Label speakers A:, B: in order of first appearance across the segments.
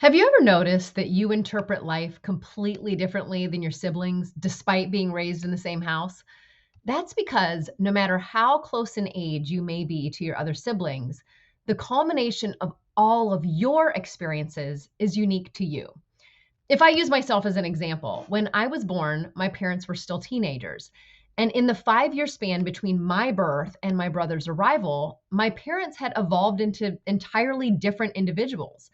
A: Have you ever noticed that you interpret life completely differently than your siblings despite being raised in the same house? That's because no matter how close in age you may be to your other siblings, the culmination of all of your experiences is unique to you. If I use myself as an example, when I was born, my parents were still teenagers. And in the 5 year span between my birth and my brother's arrival, my parents had evolved into entirely different individuals.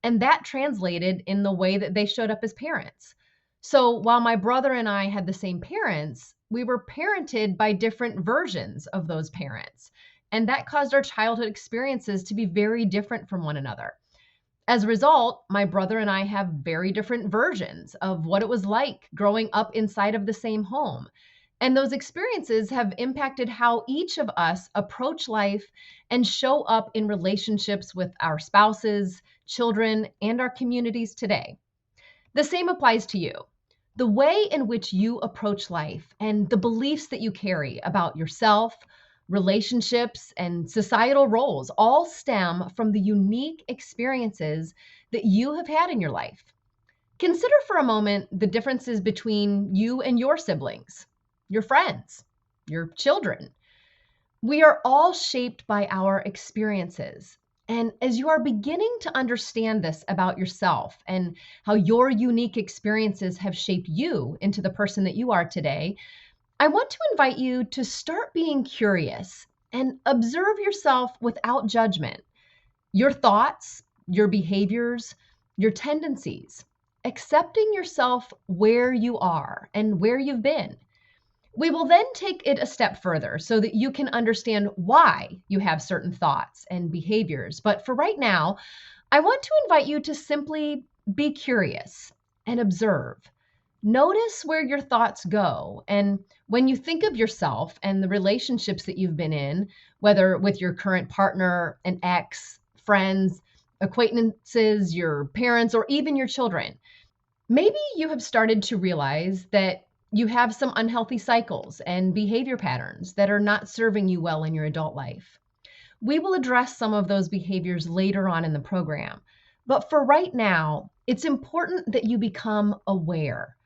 A: And that translated in the way that they showed up as parents. So while my brother and I had the same parents, we were parented by different versions of those parents. And that caused our childhood experiences to be very different from one another. As a result, my brother and I have very different versions of what it was like growing up inside of the same home. And those experiences have impacted how each of us approach life and show up in relationships with our spouses, children, and our communities today. The same applies to you. The way in which you approach life and the beliefs that you carry about yourself, relationships, and societal roles all stem from the unique experiences that you have had in your life. Consider for a moment the differences between you and your siblings, your friends, your children. We are all shaped by our experiences. And as you are beginning to understand this about yourself and how your unique experiences have shaped you into the person that you are today, I want to invite you to start being curious and observe yourself without judgment, your thoughts, your behaviors, your tendencies, accepting yourself where you are and where you've been. We will then take it a step further so that you can understand why you have certain thoughts and behaviors. But for right now, I want to invite you to simply be curious and observe. Notice where your thoughts go. And when you think of yourself and the relationships that you've been in, whether with your current partner, an ex, friends, acquaintances, your parents, or even your children, maybe you have started to realize that you have some unhealthy cycles and behavior patterns that are not serving you well in your adult life. We will address some of those behaviors later on in the program. But for right now, it's important that you become aware.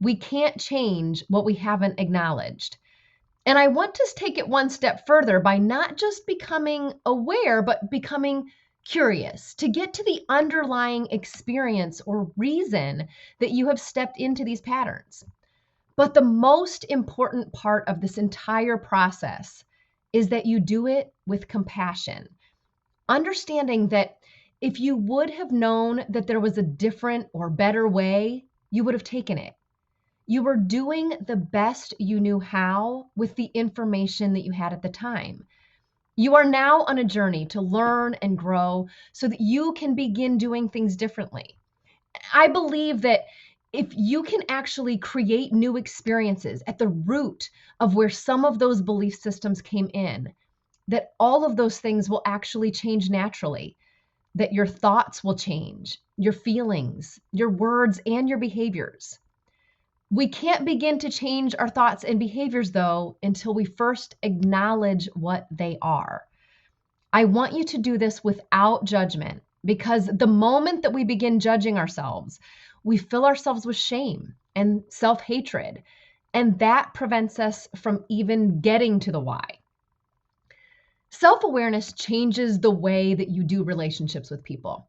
A: We can't change what we haven't acknowledged. And I want to take it one step further by not just becoming aware, but becoming curious to get to the underlying experience or reason that you have stepped into these patterns. But the most important part of this entire process is that you do it with compassion, understanding that if you would have known that there was a different or better way, you would have taken it. You were doing the best you knew how with the information that you had at the time. You are now on a journey to learn and grow so that you can begin doing things differently. I believe that if you can actually create new experiences at the root of where some of those belief systems came in, that all of those things will actually change naturally, that your thoughts will change, your feelings, your words, and your behaviors. We can't begin to change our thoughts and behaviors, though, until we first acknowledge what they are. I want you to do this without judgment because the moment that we begin judging ourselves, we fill ourselves with shame and self hatred, and that prevents us from even getting to the why. Self awareness changes the way that you do relationships with people.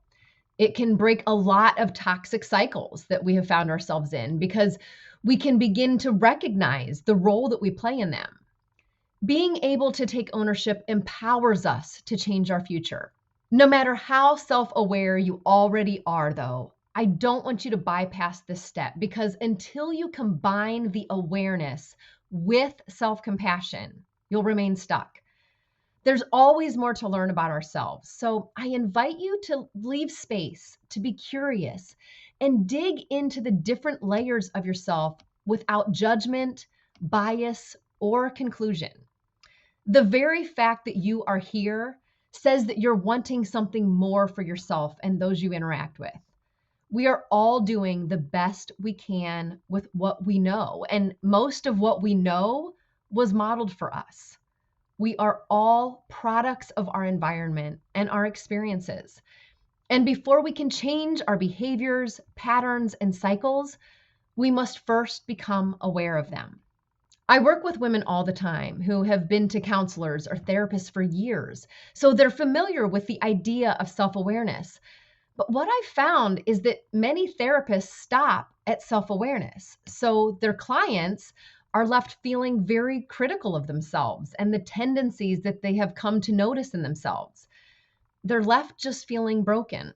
A: It can break a lot of toxic cycles that we have found ourselves in because we can begin to recognize the role that we play in them. Being able to take ownership empowers us to change our future. No matter how self aware you already are, though, I don't want you to bypass this step because until you combine the awareness with self compassion, you'll remain stuck. There's always more to learn about ourselves. So I invite you to leave space to be curious and dig into the different layers of yourself without judgment, bias, or conclusion. The very fact that you are here says that you're wanting something more for yourself and those you interact with. We are all doing the best we can with what we know, and most of what we know was modeled for us. We are all products of our environment and our experiences. And before we can change our behaviors, patterns, and cycles, we must first become aware of them. I work with women all the time who have been to counselors or therapists for years, so they're familiar with the idea of self awareness. But what I found is that many therapists stop at self awareness. So their clients are left feeling very critical of themselves and the tendencies that they have come to notice in themselves. They're left just feeling broken.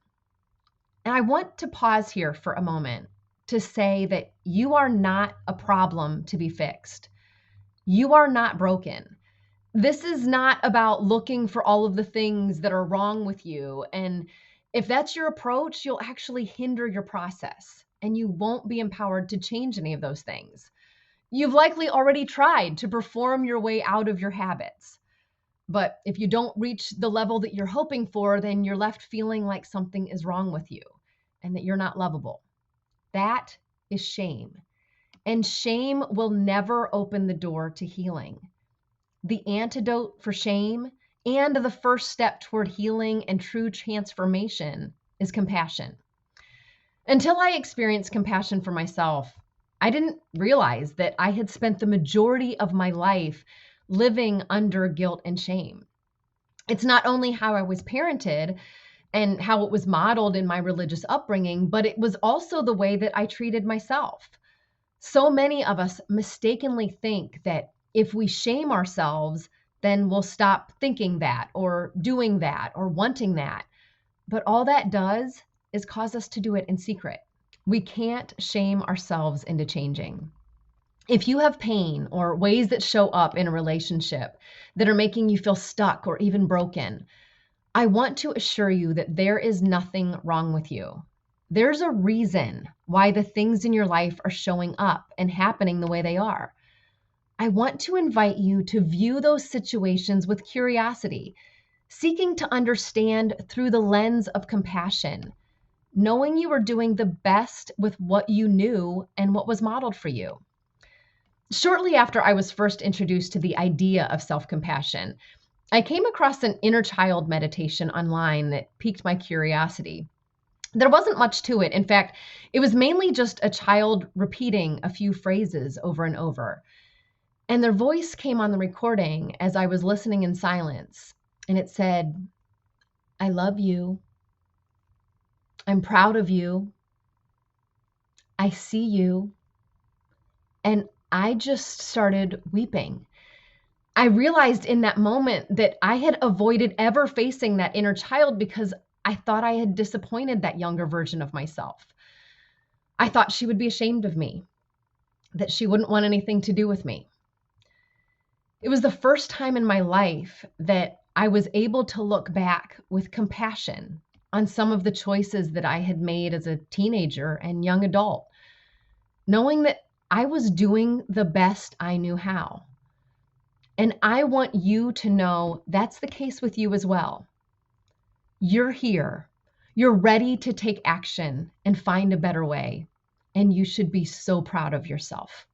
A: And I want to pause here for a moment to say that you are not a problem to be fixed. You are not broken. This is not about looking for all of the things that are wrong with you. And if that's your approach, you'll actually hinder your process and you won't be empowered to change any of those things. You've likely already tried to perform your way out of your habits. But if you don't reach the level that you're hoping for, then you're left feeling like something is wrong with you and that you're not lovable. That is shame. And shame will never open the door to healing. The antidote for shame and the first step toward healing and true transformation is compassion. Until I experienced compassion for myself, I didn't realize that I had spent the majority of my life living under guilt and shame. It's not only how I was parented and how it was modeled in my religious upbringing, but it was also the way that I treated myself. So many of us mistakenly think that if we shame ourselves, then we'll stop thinking that or doing that or wanting that. But all that does is cause us to do it in secret. We can't shame ourselves into changing. If you have pain or ways that show up in a relationship that are making you feel stuck or even broken, I want to assure you that there is nothing wrong with you. There's a reason why the things in your life are showing up and happening the way they are. I want to invite you to view those situations with curiosity, seeking to understand through the lens of compassion, knowing you are doing the best with what you knew and what was modeled for you. Shortly after I was first introduced to the idea of self-compassion, I came across an inner child meditation online that piqued my curiosity. There wasn't much to it. In fact, it was mainly just a child repeating a few phrases over and over. And their voice came on the recording as I was listening in silence. And it said, "I love you. I'm proud of you. I see you." And I just started weeping. I realized in that moment that I had avoided ever facing that inner child because I thought I had disappointed that younger version of myself. I thought she would be ashamed of me, that she wouldn't want anything to do with me. It was the first time in my life that I was able to look back with compassion on some of the choices that I had made as a teenager and young adult, knowing that I was doing the best I knew how. And I want you to know that's the case with you as well. You're here. You're ready to take action and find a better way. And you should be so proud of yourself.